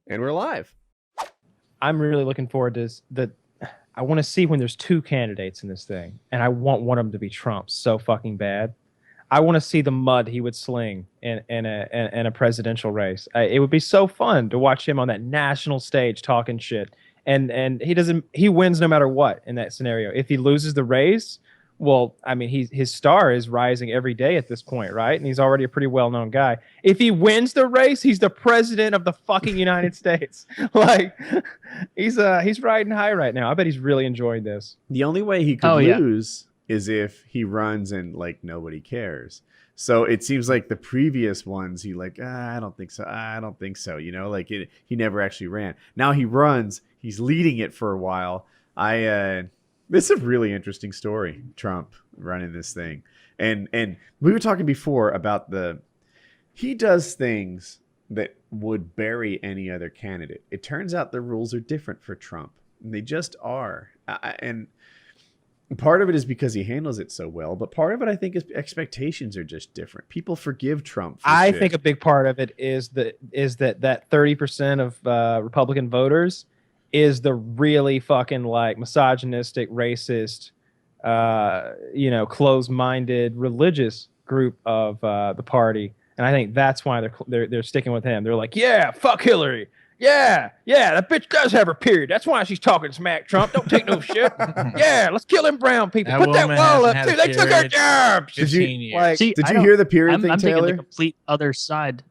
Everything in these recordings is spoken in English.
And we're live. I'm really looking forward to this. I want to see when there's two candidates in this thing, and I want one of them to be Trump so fucking bad. I want to see the mud he would sling in a presidential race. It would be so fun to watch him on that national stage talking shit. And he wins no matter what in that scenario. If he loses the race, well, I mean, his star is rising every day at this point, right? And he's already a pretty well-known guy. If he wins the race, he's the president of the fucking United States. Like, he's riding high right now. I bet he's really enjoying this. The only way he could lose is if he runs and like nobody cares. So it seems like the previous ones, he like, I don't think so. I don't think so. You know, like he never actually ran. Now he runs. He's leading it for a while. This is a really interesting story, Trump running this thing. And we were talking before about he does things that would bury any other candidate. It turns out the rules are different for Trump. And they just are. And part of it is because he handles it so well, but part of it, I think, is expectations are just different. People forgive Trump for I shit. think a big part of it is that 30% of Republican voters is the really fucking like misogynistic, racist, closed-minded religious group of the party, and I think that's why they're sticking with him. They're like, yeah, fuck Hillary, yeah, that bitch does have her period. That's why she's talking smack. Trump, don't take no shit. Yeah, let's kill them brown people. Put that wall up too. They took our jobs. Did you hear the period thing, I'm Taylor? thinking the complete other side.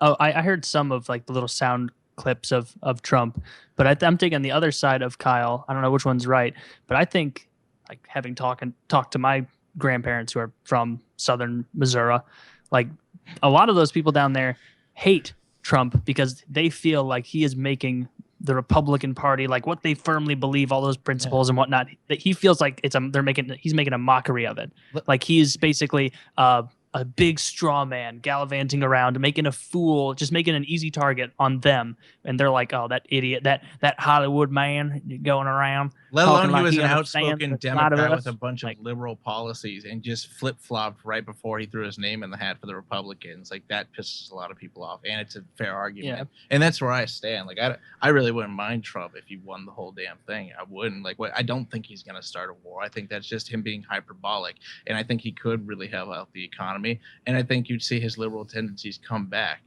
Oh, I heard some of like the little sound clips of Trump, but I'm taking the other side of Kyle. I don't know which one's right, but I think like having talked to my grandparents who are from southern Missouri, like a lot of those people down there hate Trump because they feel like he is making the Republican Party, like what they firmly believe, all those principles and whatnot, that he feels like he's making a mockery of it. Like he's basically a big straw man gallivanting around, making a fool, just making an easy target on them. And they're like, oh, that idiot, that Hollywood man going around. Let alone he was an outspoken Democrat with a bunch of liberal policies and just flip-flopped right before he threw his name in the hat for the Republicans. Like, that pisses a lot of people off, and it's a fair argument. Yeah. And that's where I stand. Like, I really wouldn't mind Trump if he won the whole damn thing. I wouldn't. Like, I don't think he's going to start a war. I think that's just him being hyperbolic, and I think he could really help out the economy, and I think you'd see his liberal tendencies come back.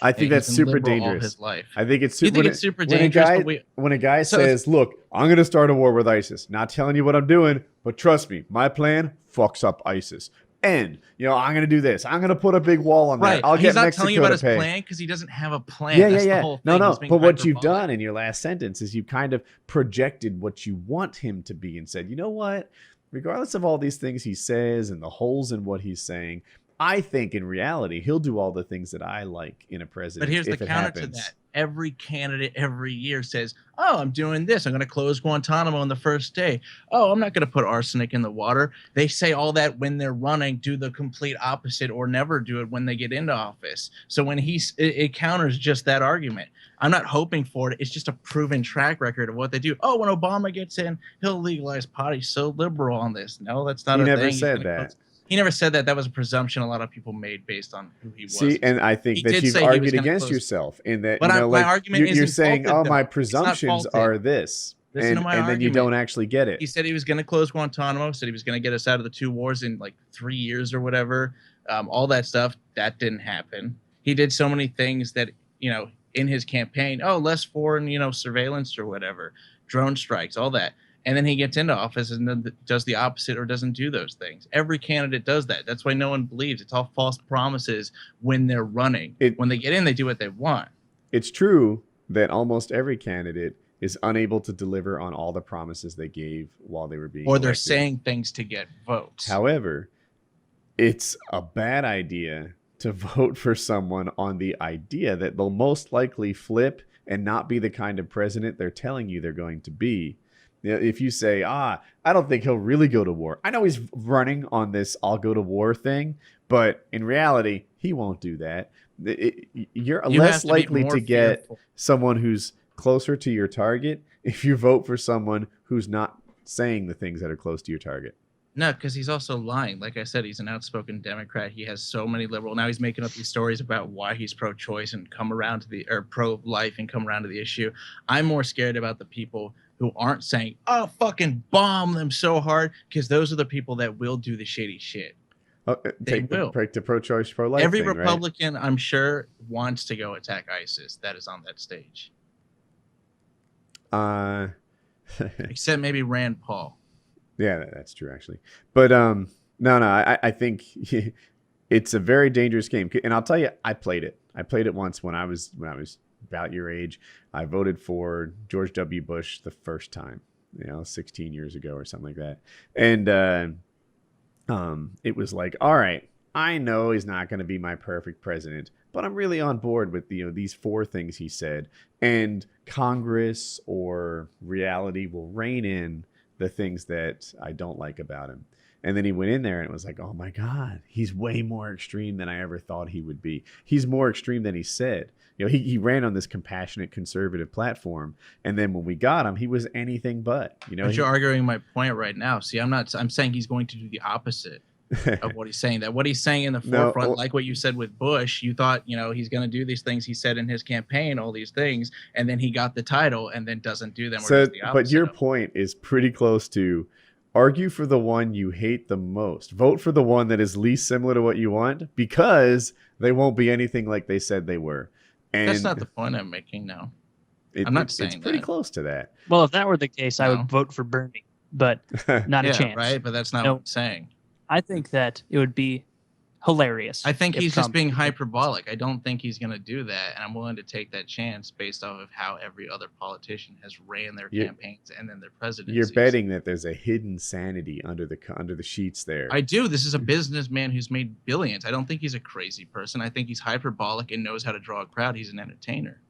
I think that's super dangerous. His life. I think it's super dangerous. When a guy says, look, I'm going to start a war with ISIS, not telling you what I'm doing, but trust me, my plan fucks up ISIS. And, I'm going to do this. I'm going to put a big wall on that. I'll get Mexico to pay. He's not telling you about his plan because he doesn't have a plan. Yeah. The whole thing. No. But what you've done in your last sentence is you kind of projected what you want him to be and said, you know what? Regardless of all these things he says and the holes in what he's saying, I think in reality, he'll do all the things that I like in a president. But here's the counter to that. Every candidate every year says, oh, I'm doing this. I'm going to close Guantanamo on the first day. Oh, I'm not going to put arsenic in the water. They say all that when they're running, do the complete opposite or never do it when they get into office. So when it counters just that argument. I'm not hoping for it. It's just a proven track record of what they do. Oh, when Obama gets in, he'll legalize pot. He's so liberal on this. No, that's not a thing. He never said that. He never said that. That was a presumption a lot of people made based on who he was. See, and I think that you've argued against yourself in that, my argument you're saying, oh, my presumptions are this. And then you don't actually get it. He said he was going to close Guantanamo, said he was going to get us out of the 2 wars in like 3 years or whatever. All that stuff, that didn't happen. He did so many things that, in his campaign, less foreign, surveillance or whatever, drone strikes, all that. And then he gets into office and then does the opposite or doesn't do those things. Every candidate does that. That's why no one believes. It's all false promises when they're running. When they get in, they do what they want. It's true that almost every candidate is unable to deliver on all the promises they gave while they were being elected. They're elected. saying things to get votes. However, it's a bad idea to vote for someone on the idea that they'll most likely flip and not be the kind of president they're telling you they're going to be. If you say, I don't think he'll really go to war. I know he's running on this I'll go to war thing, but in reality, he won't do that. You're less likely to get someone who's closer to your target if you vote for someone who's not saying the things that are close to your target. No, because he's also lying. Like I said, he's an outspoken Democrat. He has so many liberal. Now he's making up these stories about why he's pro-choice and come around to the or pro-life and come around to the issue. I'm more scared about the people who aren't saying, "Oh, fucking bomb them so hard," because those are the people that will do the shady shit. Oh, They take will. the pro-choice, pro-life. Every thing, right? Republican, I'm sure, wants to go attack ISIS. That is on that stage, except maybe Rand Paul. Yeah, that's true actually. But no, I think it's a very dangerous game. And I'll tell you, I played it. I played it once when I was about your age. I voted for George W. Bush the first time, 16 years ago or something like that. And it was like, all right, I know he's not going to be my perfect president, but I'm really on board with these 4 things he said, and Congress or reality will rein in the things that I don't like about him. And then he went in there and it was like, oh my God, he's way more extreme than I ever thought he would be. He's more extreme than he said. He ran on this compassionate conservative platform, and then when we got him, he was anything but. But you're arguing my point right now. See, I'm saying he's going to do the opposite of what he's saying. That what he's saying in the forefront, like what you said with Bush, you thought, he's going to do these things he said in his campaign, all these things, and then he got the title and then doesn't do them. So, but your point is pretty close to argue for the one you hate the most. Vote for the one that is least similar to what you want, because they won't be anything like they said they were. And that's not the point I'm making, no. I'm not saying it's pretty close to that. Well, if that were the case, I would vote for Bernie, but not a chance. Right? But that's not what I'm saying. I think that it would be hilarious. I think he's just being hyperbolic. I don't think he's going to do that, and I'm willing to take that chance based off of how every other politician has ran their campaigns and then their presidencies. You're betting that there's a hidden sanity under the sheets there. I do. This is a businessman who's made billions. I don't think he's a crazy person. I think he's hyperbolic and knows how to draw a crowd. He's an entertainer.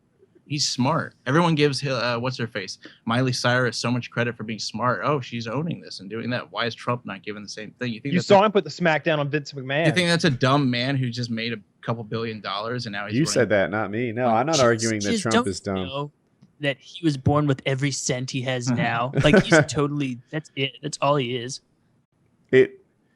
He's smart. Everyone gives what's her face, Miley Cyrus, so much credit for being smart. Oh, she's owning this and doing that. Why is Trump not given the same thing? You saw him put the smack down on Vince McMahon. You think that's a dumb man who just made a couple $2 billion and now he's? You said that, not me. No, I'm not arguing that Trump is dumb. Know that he was born with every cent he has now. Like he's totally. That's it. That's all he is. You're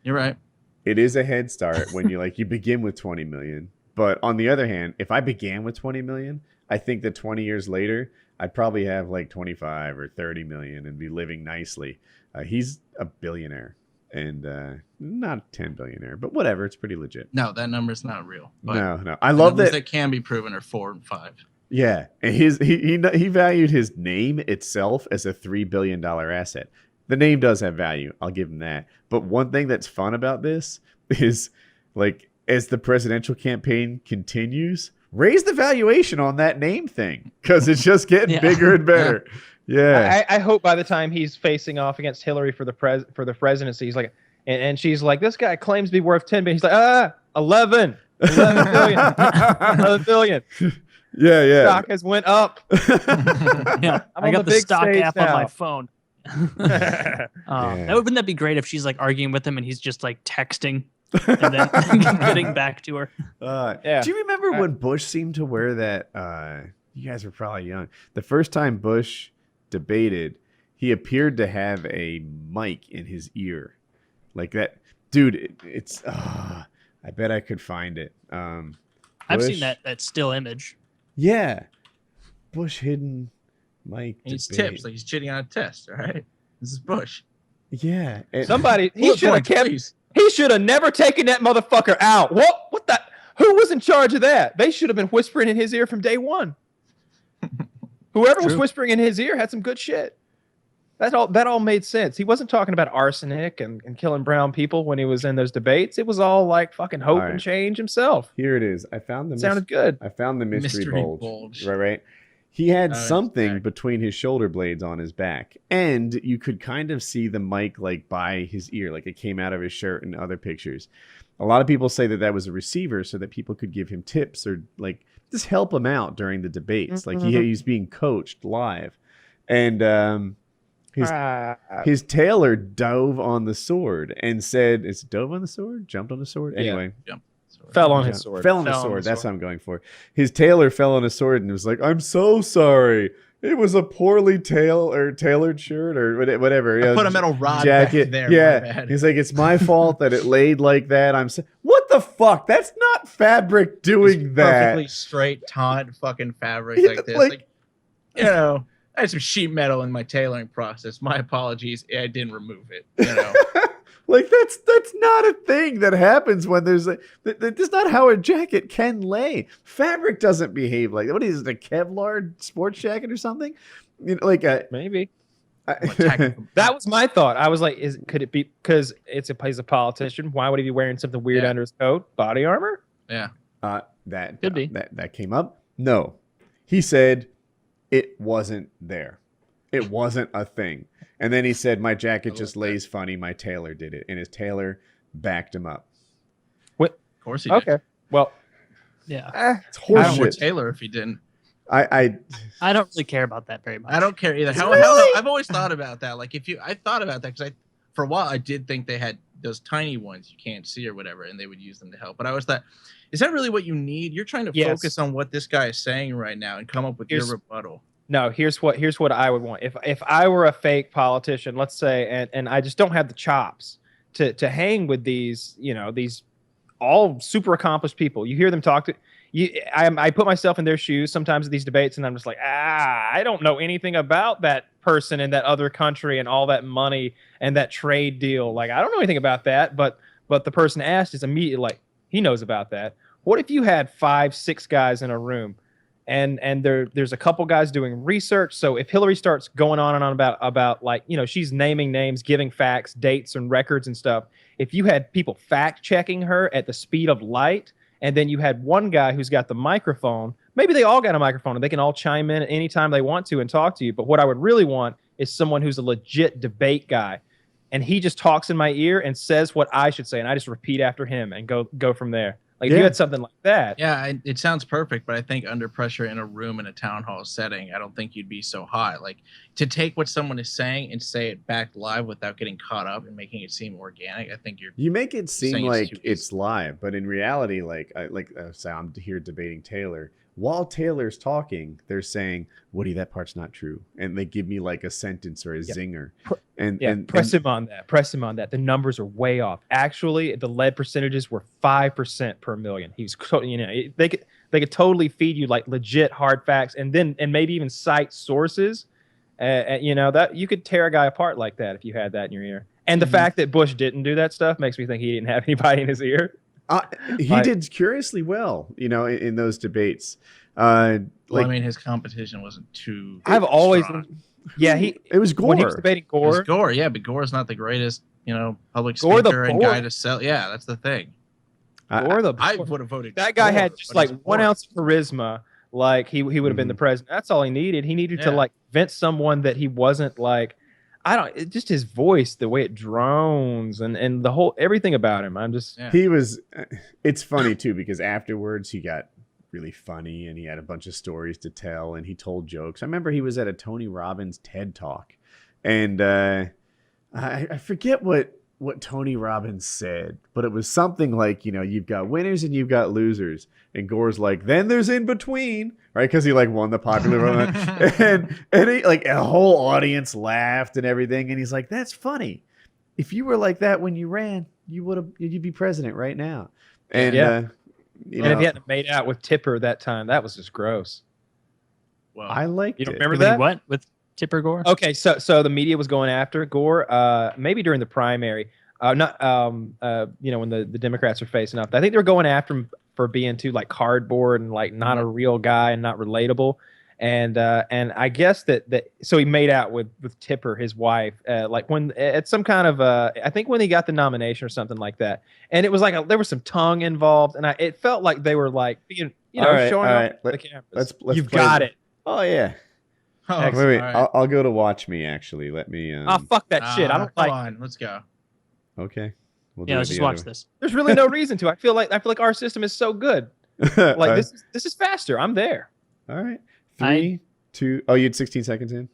right. It is a head start when you begin with 20 million. But on the other hand, if I began with 20 million, I think that 20 years later, I'd probably have like 25 or 30 million and be living nicely. He's a billionaire and not a 10 billionaire, but whatever. It's pretty legit. No, that number's not real. But no. I love that. That can be proven are 4 and 5. Yeah. And he valued his name itself as a $3 billion asset. The name does have value. I'll give him that. But one thing that's fun about this is as the presidential campaign continues, raise the valuation on that name thing, because it's just getting bigger and better. Yeah. I hope by the time he's facing off against Hillary for the presidency, he's like, and she's like, this guy claims to be worth 10 billion. He's like, 11 billion. 11 billion. Yeah. Stock has went up. I got the stock app now on my phone. Wouldn't that be great if she's like arguing with him and he's just like texting and then getting back to her? Do you remember when Bush seemed to wear that? You guys were probably young. The first time Bush debated, he appeared to have a mic in his ear, like that. Dude, it's. I bet I could find it. I've seen that still image. Yeah, Bush hidden mic. He's tips, like he's cheating on a test. All right, this is Bush. Yeah, somebody he should have kept. He should have never taken that motherfucker out. What that? Who was in charge of that? They should have been whispering in his ear from day one. Whoever was whispering in his ear had some good shit. That all made sense. He wasn't talking about arsenic and killing brown people when he was in those debates. It was all like fucking hope and change himself. Here it is. I found the sounded good. I found the mystery bulge. Right. He had something between his shoulder blades on his back, and you could kind of see the mic like by his ear, like it came out of his shirt in other pictures. A lot of people say that was a receiver so that people could give him tips or like just help him out during the debates. Like he's being coached live, and his tailor dove on the sword and said, "It's dove on the sword, jumped on the sword." Anyway, sword. Fell on his sword. Fell on his Fell on sword. the That's sword. what I'm going for. His tailor fell on his sword and was like, "I'm so sorry. It was a poorly tailored shirt or whatever. I put a metal rod jacket back there. Yeah, My bad. he's like, it's my fault that it laid like that. What the fuck? That's not fabric doing that. Perfectly straight taunt fucking fabric Yeah, like this. like- Like, you know, I had some sheet metal in my tailoring process. My apologies. I didn't remove it. You know. Like that's not a thing that happens when there's that's not how a jacket can lay. Fabric doesn't behave like that. What is it, a Kevlar sports jacket or something? You know, like Maybe. Attack- That was my thought. I was like, could it be because he's a politician? Why would he be wearing something weird Yeah. under his coat? Body armor? Yeah. that Could be. that came up. No, he said it wasn't there. It wasn't a thing. And then he said, my jacket just lays funny. My tailor did it. And his tailor backed him up. Of course he did. Okay. Well, Yeah. It's I don't want horseshit. Taylor if he didn't. I I don't really care about that very much. I don't care either. How Really? I've always thought about that. Like I thought about that because for a while I did think they had those tiny ones you can't see or whatever, and they would use them to help. But I was thought, is that really what you need? You're trying to Yes. focus on what this guy is saying right now and come up with your Here's- rebuttal. no, here's what I would want. If I were a fake politician, let's say, and I just don't have the chops to hang with these, these all super accomplished people. You hear them talk to you. I put myself in their shoes sometimes at these debates, and I'm just like, I don't know anything about that person in that other country and all that money and that trade deal. Like, I don't know anything about that, but the person asked is immediately like, he knows about that. What if you had 5-6 guys in a room? And there's a couple guys doing research. So if Hillary starts going on and on about like, she's naming names, giving facts, dates and records and stuff. If you had people fact checking her at the speed of light, and then you had one guy who's got the microphone, maybe they all got a microphone and they can all chime in at any time they want to and talk to you. But what I would really want is someone who's a legit debate guy. And he just talks in my ear and says what I should say. And I just repeat after him and go from there. Like, if you had something like that. Yeah, it sounds perfect, but I think under pressure in a room in a town hall setting, I don't think you'd be so hot. Like, to take what someone is saying and say it back live without getting caught up and making it seem organic, I think you make it seem saying like it's too it's live, but in reality, say I'm here debating Taylor. While Taylor's talking, they're saying, "Woody, that part's not true," and they give me like a sentence or a zinger. And Press him on that. Press him on that. The numbers are way off. Actually, the lead percentages were 5% per million. He's, they could totally feed you like legit hard facts, and maybe even cite sources. That you could tear a guy apart like that if you had that in your ear. And the fact that Bush didn't do that stuff makes me think he didn't have anybody in his ear. He did curiously well, in those debates. I mean, his competition wasn't too. I've always, strong. It was Gore. When he was debating It was Gore. Gore, yeah, but Gore's not the greatest, public Gore the speaker and bore. guy to sell. Yeah, that's the thing. Gore the I bore. would have voted. That guy Gore, had just but like he's 1 Gore. ounce of charisma. Like he would have been the president. That's all he needed. He needed to Yeah. like convince someone that he wasn't like, just his voice, the way it drones and the whole, everything about him. I'm just, Yeah. He was. It's funny too because afterwards he got really funny and he had a bunch of stories to tell and he told jokes. I remember he was at a Tony Robbins TED Talk, and I forget what Tony Robbins said, but it was something like, you've got winners and you've got losers, and Gore's like, then there's in between, right? Because he like won the popular vote, and he, like a whole audience laughed and everything, and he's like, that's funny. If you were like that when you ran, you'd be president right now. And and if he hadn't made out with Tipper that time, that was just gross. Well, I liked You don't it. remember When he that? what with Tipper Gore? Okay, so the media was going after Gore, maybe during the primary, when the Democrats were facing up. I think they were going after him for being too like cardboard and like not a real guy and not relatable. And I guess so he made out with Tipper, his wife, like when at some kind of I think when he got the nomination or something like that. And it was like there was some tongue involved, and it felt like they were like being showing all off right. the cameras. Let's You've play got the- it. Oh yeah. oh, Wait. all right. I'll go to watch me. Actually, let me. Oh fuck that shit! I don't come like. on, let's go. Okay. We'll Yeah, do let's it just the watch other this. There's really no reason to. I feel like our system is so good. way. Like this is faster. I'm there. All right. 3, 2. Oh, you had 16 seconds in.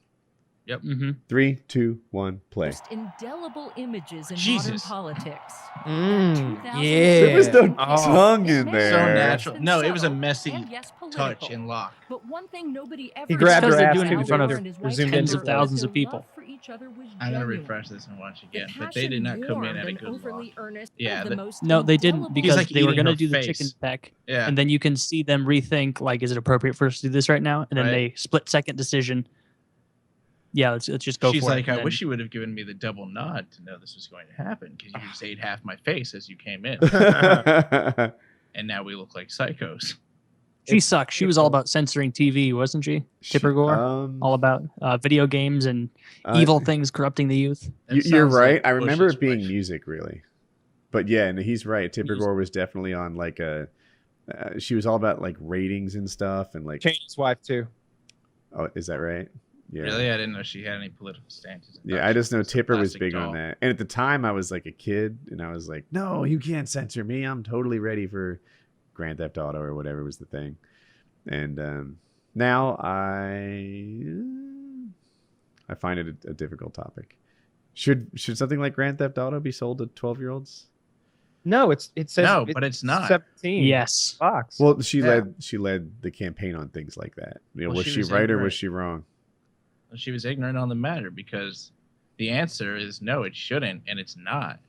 Yep. Mm-hmm. 3, 2, 1, play. Most indelible images in Jesus. modern politics. Yeah. There was no Oh. tongue in So there. natural. No, it was a messy and yes, touch political. and lock. But one thing nobody ever He grabbed Because her they're ass doing it too. in front of Zoomed tens into of thousands of Their people. love for each other was I'm gonna genuine. refresh this and watch The again, but they did passion not come in warm at a and good lock. overly earnest Yeah, of the the- most No, they didn't indelible because like they were eating going to her do the face. chicken peck, Yeah. and then you can see them rethink like, is it appropriate for us to do this right now? And then Right. they split second decision. Yeah, let's just go She's for like, it. I And wish you would have given me the double nod to know this was going to happen because you just ate half my face as you came in, and now we look like psychos. she sucks. She was all about censoring TV, wasn't she? Tipper Gore, all about video games and evil things corrupting the youth. That You're sounds right. like I remember Bush's it being wife. music, really. But yeah, and he's right. Tipper Music. Gore was definitely on like a. She was all about like ratings and stuff, and like. Changed his wife too. Oh, is that right? Yeah. Really, I didn't know she had any political stances. Yeah, thought I she just know a Tipper was plastic big doll. on that. And at the time, I was like a kid, and I was like, "No, you can't censor me. I'm totally ready for Grand Theft Auto or whatever was the thing." And now I find it a difficult topic. Should something like Grand Theft Auto be sold to 12-year-olds? No, it says No, but it's not. 17. Yes. Fox. Well, Yeah. she led the campaign on things like that. You know, Well, was she she was right or ignorant. was she wrong? She was ignorant on the matter because the answer is no, it shouldn't, and it's not.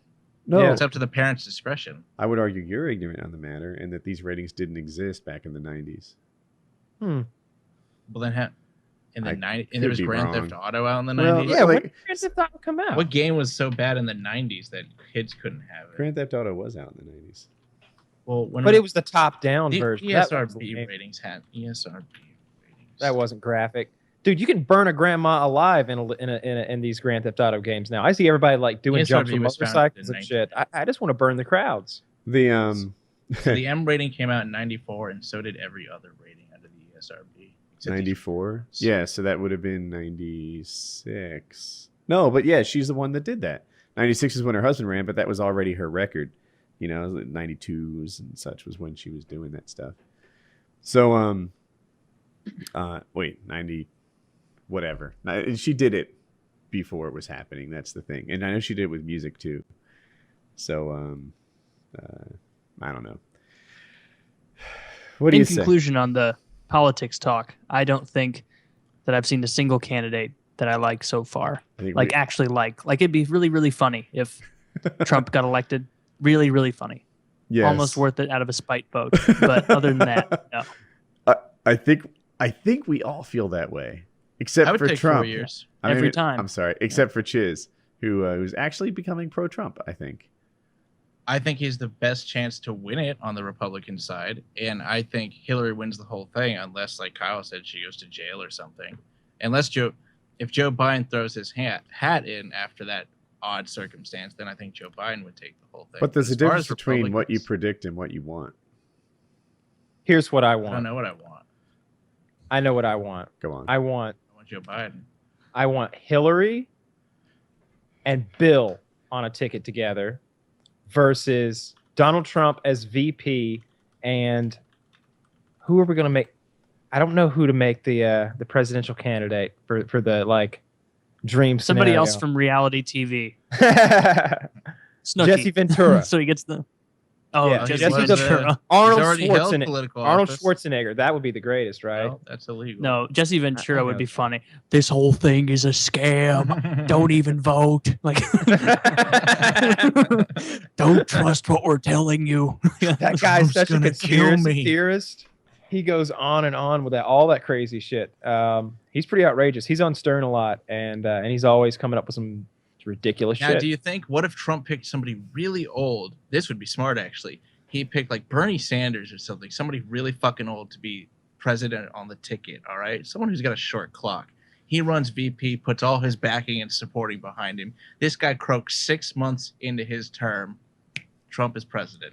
No, Yeah. It's up to the parents' discretion. I would argue you're ignorant on the matter, and that these ratings didn't exist back in the 90s. Well, then, in the I 90s, could and there was be Grand wrong. Theft Auto out in the Well, 90s. yeah, yeah, when like- did Grand Theft Auto come out? What game was so bad in the 90s that kids couldn't have it? Grand Theft Auto was out in the 90s. Well, when But it was the top-down the version. That was ESRB lame. ratings had ESRB ratings. That wasn't graphic. Dude, you can burn a grandma alive in these Grand Theft Auto games now. I see everybody like doing ESRB jumps from was founded motorcycles in and shit. I just want to burn the crowds. The So the M rating came out in 94, and so did every other rating under the ESRB. except these- 94. Yeah, so that would have been 96. No, but yeah, she's the one that did that. 96 is when her husband ran, but that was already her record. You know, 92s and such was when she was doing that stuff. So wait, 90 whatever. She did it before it was happening. That's the thing. And I know she did it with music too. So I don't know. What do In you say? conclusion on the politics talk, I don't think that I've seen a single candidate that I like so far. I think Like we- actually like it'd be really, really funny if Trump got elected. Really, really funny. yes. Almost worth it out of a spite vote. But other than that, no. I think we all feel that way, I except would for take Trump. 4 years. Every time. I'm sorry, except for Chiz, who's actually becoming pro-Trump. I think. I think he's the best chance to win it on the Republican side, and I think Hillary wins the whole thing unless, like Kyle said, she goes to jail or something. If Joe Biden throws his hat in after that odd circumstance, then I think Joe Biden would take the whole thing. But there's a as far difference as between what you Republicans, predict and what you want. Here's what I I don't want. know what I want. I know what I want. Go on. I want Joe Biden. Hillary and Bill on a ticket together versus Donald Trump as VP and who are we going to make? I don't know who to make the presidential candidate for the like dream Somebody scenario. else from reality TV. Snooki. Jesse Ventura. So he gets the. Oh, Yeah, Jesse Jesse Ventura. Arnold He's already held Schwarzenegger. political Arnold office. Schwarzenegger. That would be the greatest, right? Well, that's illegal. No, Jesse Ventura I would know. be funny. This whole thing is a scam. Don't even vote. Like, don't trust what we're telling you. That guy's such a gonna kill conspiracy me. theorist. He goes on and on with all that crazy shit. He's pretty outrageous. He's on Stern a lot, and he's always coming up with some ridiculous Now, shit. do you think, what if Trump picked somebody really old? This would be smart, actually. He picked like Bernie Sanders or something, somebody really fucking old to be president on the ticket, all right? Someone who's got a short clock. He runs VP, puts all his backing and supporting behind him. This guy croaks 6 months into his term. Trump is president.